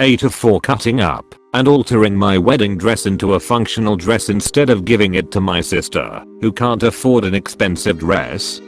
AITA for cutting up and altering my wedding dress into a functional dress instead of giving it to my sister, who can't afford an expensive dress.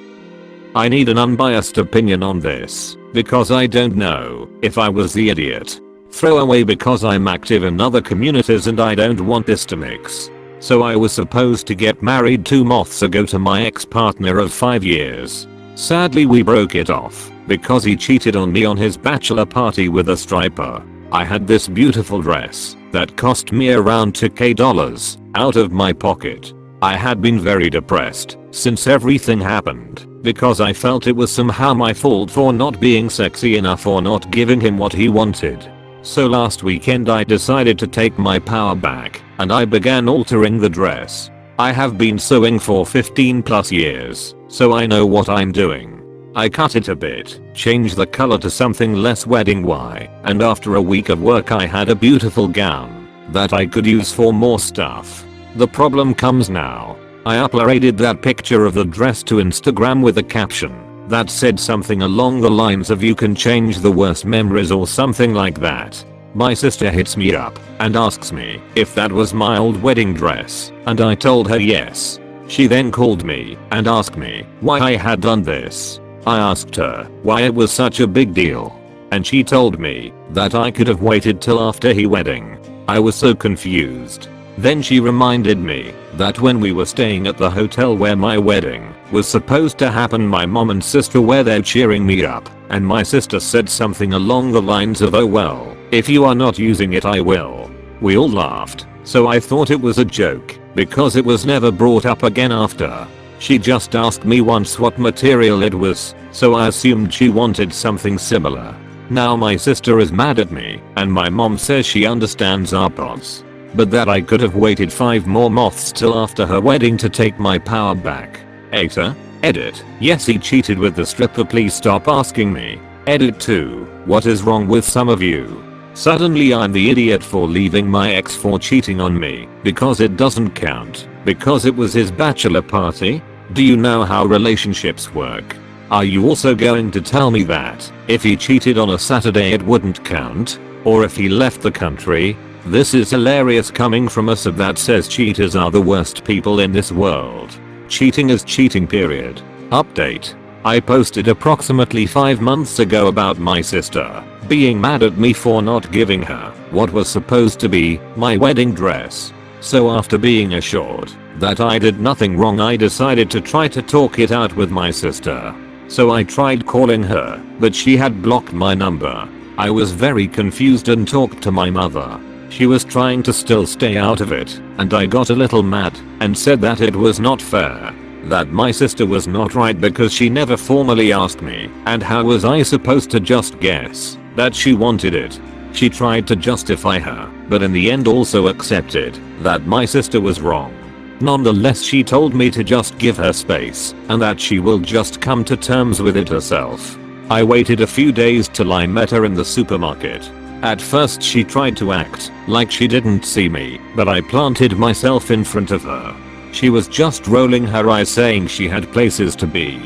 I need an unbiased opinion on this, because I don't know if I was the idiot. Throwaway because I'm active in other communities and I don't want this to mix. So I was supposed to get married 2 months ago to my ex-partner of 5 years. Sadly we broke it off because he cheated on me on his bachelor party with a stripper. I had this beautiful dress that cost me around $2,000 out of my pocket. I had been very depressed since everything happened because I felt it was somehow my fault for not being sexy enough or not giving him what he wanted. So last weekend I decided to take my power back and I began altering the dress. I have been sewing for 15 plus years, so I know what I'm doing. I cut it a bit, changed the color to something less wedding-y, and after a week of work I had a beautiful gown that I could use for more stuff. The problem comes now. I uploaded that picture of the dress to Instagram with a caption that said something along the lines of "you can change the worst memories" or something like that. My sister hits me up and asks me if that was my old wedding dress, and I told her yes. She then called me and asked me why I had done this. I asked her why it was such a big deal, and she told me that I could have waited till after his wedding. I was so confused. Then she reminded me that when we were staying at the hotel where my wedding was supposed to happen, my mom and sister were there cheering me up, and my sister said something along the lines of "oh well, if you are not using it I will." We all laughed, so I thought it was a joke because it was never brought up again after. She just asked me once what material it was, so I assumed she wanted something similar. Now my sister is mad at me and my mom says she understands our plots, but that I could have waited 5 more months till after her wedding to take my power back. AITA. Edit. Yes, he cheated with the stripper, please stop asking me. Edit 2. What is wrong with some of you? Suddenly I'm the idiot for leaving my ex for cheating on me because it doesn't count because it was his bachelor party? Do you know how relationships work? Are you also going to tell me that if he cheated on a Saturday it wouldn't count? Or if he left the country? This is hilarious coming from a sub that says cheaters are the worst people in this world. Cheating is cheating, period. Update. I posted approximately 5 months ago about my sister being mad at me for not giving her what was supposed to be my wedding dress. So after being assured that I did nothing wrong, I decided to try to talk it out with my sister. So I tried calling her, but she had blocked my number. I was very confused and talked to my mother. She was trying to still stay out of it, and I got a little mad and said that it was not fair. That my sister was not right because she never formally asked me, and how was I supposed to just guess that she wanted it? She tried to justify her, but in the end also accepted that my sister was wrong. Nonetheless, she told me to just give her space and that she will just come to terms with it herself. I waited a few days till I met her in the supermarket. At first she tried to act like she didn't see me, but I planted myself in front of her. She was just rolling her eyes saying she had places to be.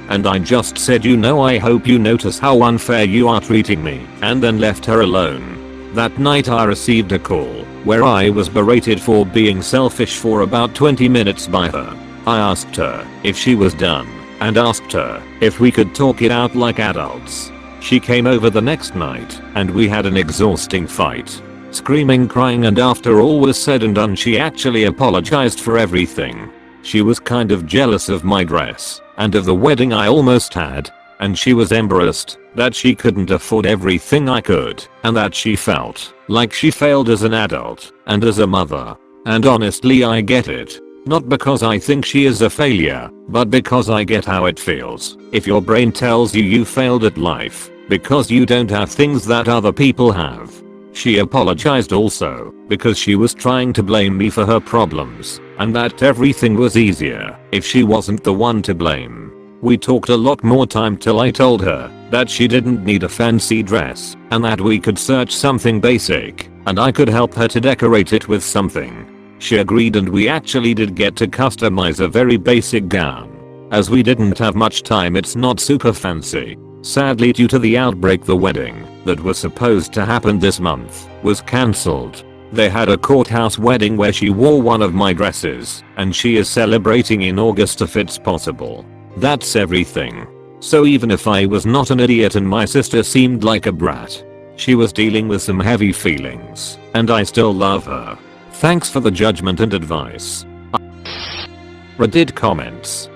And I just said, "You know, I hope you notice how unfair you are treating me," and then left her alone. That night I received a call where I was berated for being selfish for about 20 minutes by her. I asked her if she was done and asked her if we could talk it out like adults. She came over the next night and we had an exhausting fight. Screaming, crying, and after all was said and done she actually apologized for everything. She was kind of jealous of my dress and of the wedding I almost had, and she was embarrassed that she couldn't afford everything I could, and that she felt like she failed as an adult and as a mother. And honestly, I get it. Not because I think she is a failure, but because I get how it feels if your brain tells you you failed at life because you don't have things that other people have. She apologized also because she was trying to blame me for her problems and that everything was easier if she wasn't the one to blame. We talked a lot more time till I told her that she didn't need a fancy dress and that we could search something basic and I could help her to decorate it with something. She agreed and we actually did get to customize a very basic gown. As we didn't have much time, it's not super fancy. Sadly, due to the outbreak, the wedding that was supposed to happen this month was cancelled. They had a courthouse wedding where she wore one of my dresses, and she is celebrating in August if it's possible. That's everything. So even if I was not an idiot and my sister seemed like a brat, she was dealing with some heavy feelings, and I still love her. Thanks for the judgment and advice. Reddit comments.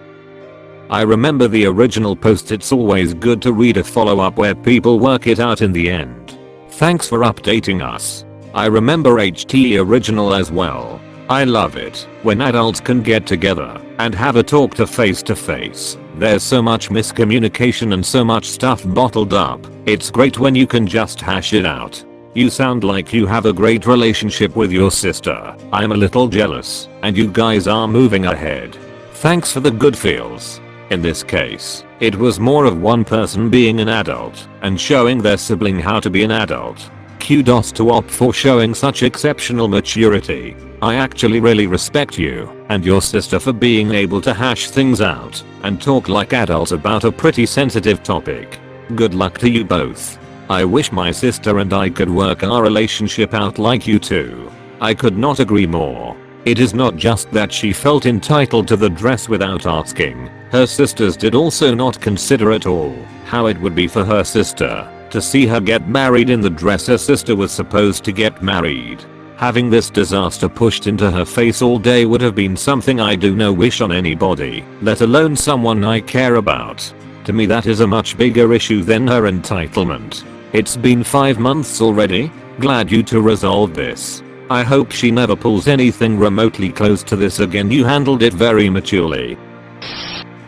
I remember the original post. It's always good to read a follow-up where people work it out in the end. Thanks for updating us. I remember HT original as well. I love it when adults can get together and have a talk to face. There's so much miscommunication and so much stuff bottled up. It's great when you can just hash it out. You sound like you have a great relationship with your sister. I'm a little jealous, and you guys are moving ahead. Thanks for the good feels. In this case, it was more of one person being an adult and showing their sibling how to be an adult. Kudos to Op for showing such exceptional maturity. I actually really respect you and your sister for being able to hash things out and talk like adults about a pretty sensitive topic. Good luck to you both. I wish my sister and I could work our relationship out like you two. I could not agree more. It is not just that she felt entitled to the dress without asking. Her sisters did also not consider at all how it would be for her sister to see her get married in the dress her sister was supposed to get married. Having this disaster pushed into her face all day would have been something I do not wish on anybody, let alone someone I care about. To me that is a much bigger issue than her entitlement. It's been 5 months already. Glad you two resolved this. I hope she never pulls anything remotely close to this again. You handled it very maturely.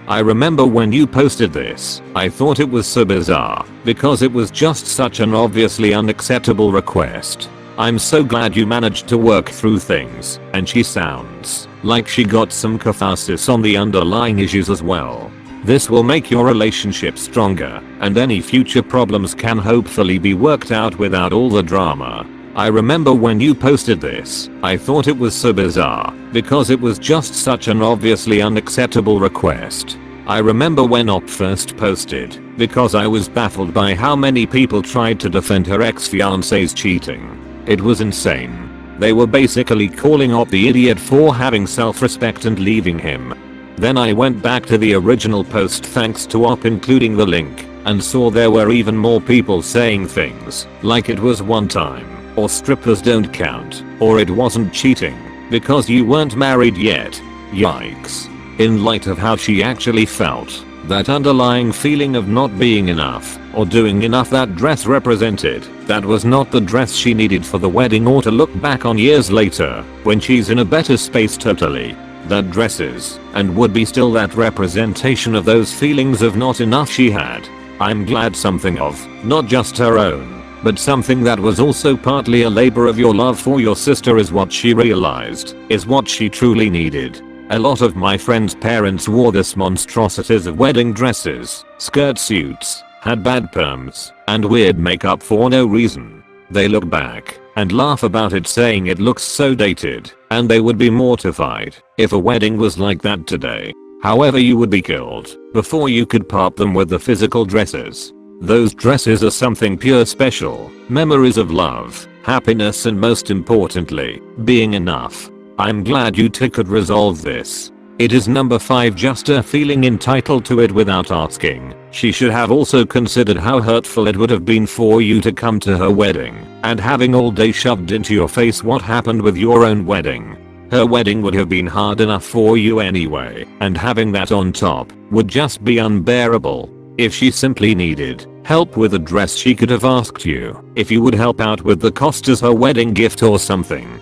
I remember when you posted this, I thought it was so bizarre because it was just such an obviously unacceptable request. I'm so glad you managed to work through things, and she sounds like she got some catharsis on the underlying issues as well. This will make your relationship stronger, and any future problems can hopefully be worked out without all the drama. I remember when you posted this, I thought it was so bizarre because it was just such an obviously unacceptable request. I remember when Op first posted because I was baffled by how many people tried to defend her ex-fiance's cheating. It was insane. They were basically calling Op the idiot for having self-respect and leaving him. Then I went back to the original post thanks to Op including the link and saw there were even more people saying things like it was one time, or strippers don't count, or it wasn't cheating because you weren't married yet. Yikes. In light of how she actually felt, that underlying feeling of not being enough or doing enough that dress represented, that was not the dress she needed for the wedding or to look back on years later when she's in a better space totally. That dress is and would be still that representation of those feelings of not enough she had. I'm glad something of, not just her own, but something that was also partly a labor of your love for your sister is what she realized is what she truly needed. A lot of my friends' parents wore this monstrosities of wedding dresses, skirt suits, had bad perms, and weird makeup for no reason. They look back and laugh about it saying it looks so dated, and they would be mortified if a wedding was like that today. However, you would be killed before you could pop them with the physical dresses. Those dresses are something pure special, memories of love, happiness, and most importantly, being enough. I'm glad you two could resolve this. It is number 5, just her feeling entitled to it without asking. She should have also considered how hurtful it would have been for you to come to her wedding and having all day shoved into your face what happened with your own wedding. Her wedding would have been hard enough for you anyway, and having that on top would just be unbearable. If she simply needed help with a dress, she could have asked you if you would help out with the cost as her wedding gift or something.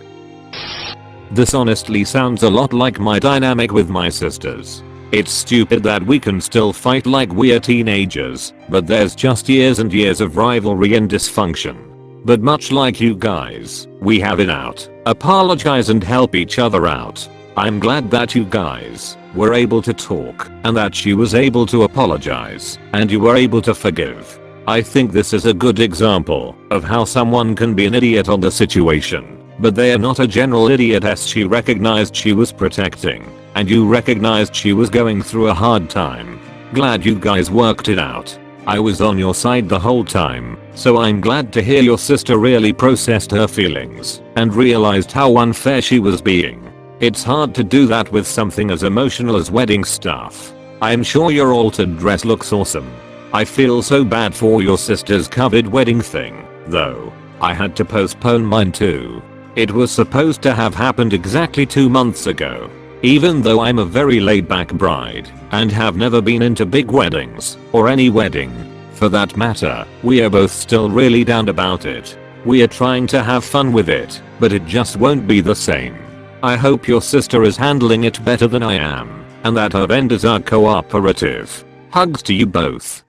This honestly sounds a lot like my dynamic with my sisters. It's stupid that we can still fight like we're teenagers, but there's just years and years of rivalry and dysfunction. But much like you guys, we have it out, apologize, and help each other out. I'm glad that you guys were able to talk and that she was able to apologize and you were able to forgive. I think this is a good example of how someone can be an idiot on the situation, but they are not a general idiot, as she recognized she was protecting and you recognized she was going through a hard time. Glad you guys worked it out. I was on your side the whole time. So I'm glad to hear your sister really processed her feelings and realized how unfair she was being. It's hard to do that with something as emotional as wedding stuff. I'm sure your altered dress looks awesome. I feel so bad for your sister's covered wedding thing, though. I had to postpone mine too. It was supposed to have happened exactly 2 months ago. Even though I'm a very laid-back bride and have never been into big weddings or any wedding for that matter, we are both still really down about it. We are trying to have fun with it, but it just won't be the same. I hope your sister is handling it better than I am and that her vendors are cooperative. Hugs to you both.